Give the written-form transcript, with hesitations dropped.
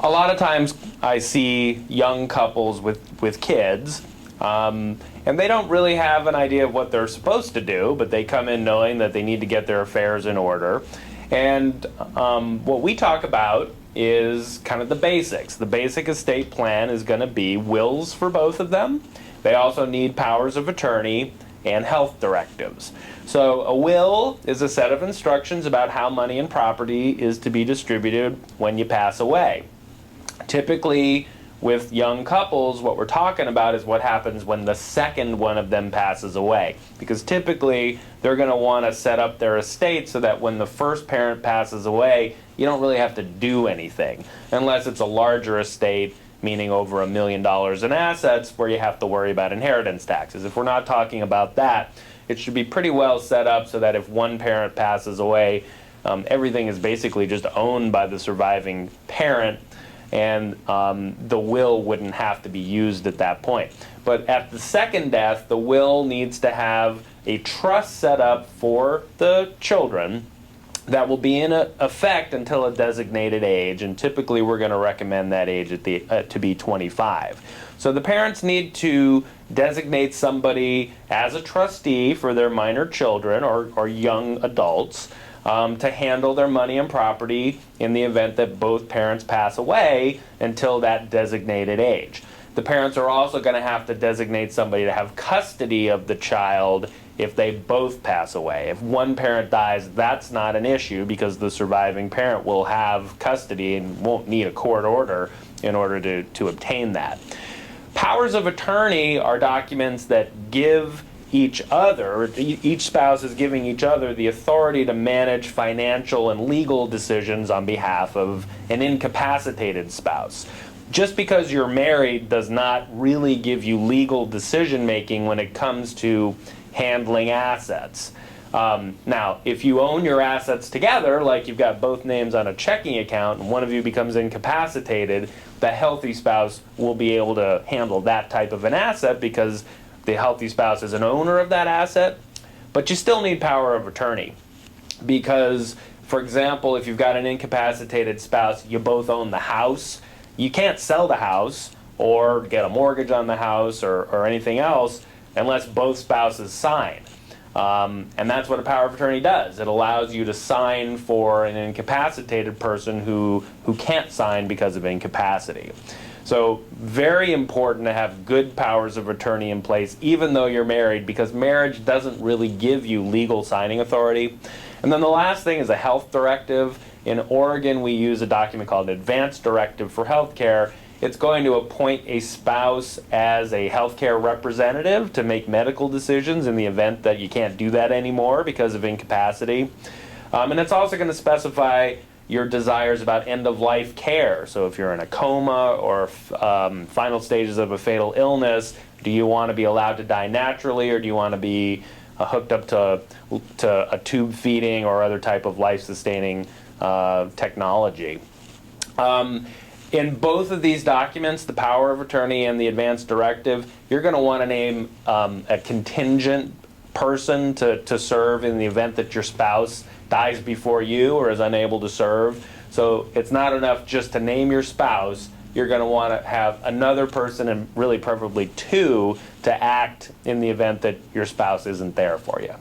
A lot of times I see young couples with kids, and they don't really have an idea of what they're supposed to do, but they come in knowing that they need to get their affairs in order. And what we talk about is kind of the basics. The basic estate plan is going to be wills for both of them. They also need powers of attorney and health directives. So a will is a set of instructions about how money and property is to be distributed when you pass away. Typically, with young couples, what we're talking about is what happens when the second one of them passes away. Because typically, they're going to want to set up their estate so that when the first parent passes away, you don't really have to do anything. Unless it's a larger estate, meaning over $1 million in assets, where you have to worry about inheritance taxes. If we're not talking about that, it should be pretty well set up so that if one parent passes away, everything is basically just owned by the surviving parent, and the will wouldn't have to be used at that point. But at the second death, the will needs to have a trust set up for the children that will be in effect until a designated age, and typically we're going to recommend that age to be 25. So the parents need to designate somebody as a trustee for their minor children or young adults to handle their money and property in the event that both parents pass away until that designated age. The parents are also going to have to designate somebody to have custody of the child if they both pass away. If one parent dies, that's not an issue because the surviving parent will have custody and won't need a court order in order to obtain that. Powers of attorney are documents that give each spouse is giving each other the authority to manage financial and legal decisions on behalf of an incapacitated spouse. Just because you're married does not really give you legal decision making when it comes to handling assets. Now, if you own your assets together, like you've got both names on a checking account and one of you becomes incapacitated, the healthy spouse will be able to handle that type of an asset because the healthy spouse is an owner of that asset. But you still need power of attorney because, for example, if you've got an incapacitated spouse, you both own the house. You can't sell the house or get a mortgage on the house or anything else unless both spouses sign. And that's what a power of attorney does. It allows you to sign for an incapacitated person who can't sign because of incapacity. So very important to have good powers of attorney in place even though you're married, because marriage doesn't really give you legal signing authority. And then the last thing is a health directive. In Oregon, we use a document called an Advance Directive for Healthcare. It's going to appoint a spouse as a healthcare representative to make medical decisions in the event that you can't do that anymore because of incapacity. And it's also going to specify your desires about end-of-life care. So if you're in a coma or final stages of a fatal illness, do you want to be allowed to die naturally, or do you want to be hooked up to a tube feeding or other type of life-sustaining technology? In both of these documents, the power of attorney and the advance directive, you're going to want to name a contingent person to serve in the event that your spouse dies before you or is unable to serve. So it's not enough just to name your spouse. You're going to want to have another person, and really preferably two, to act in the event that your spouse isn't there for you.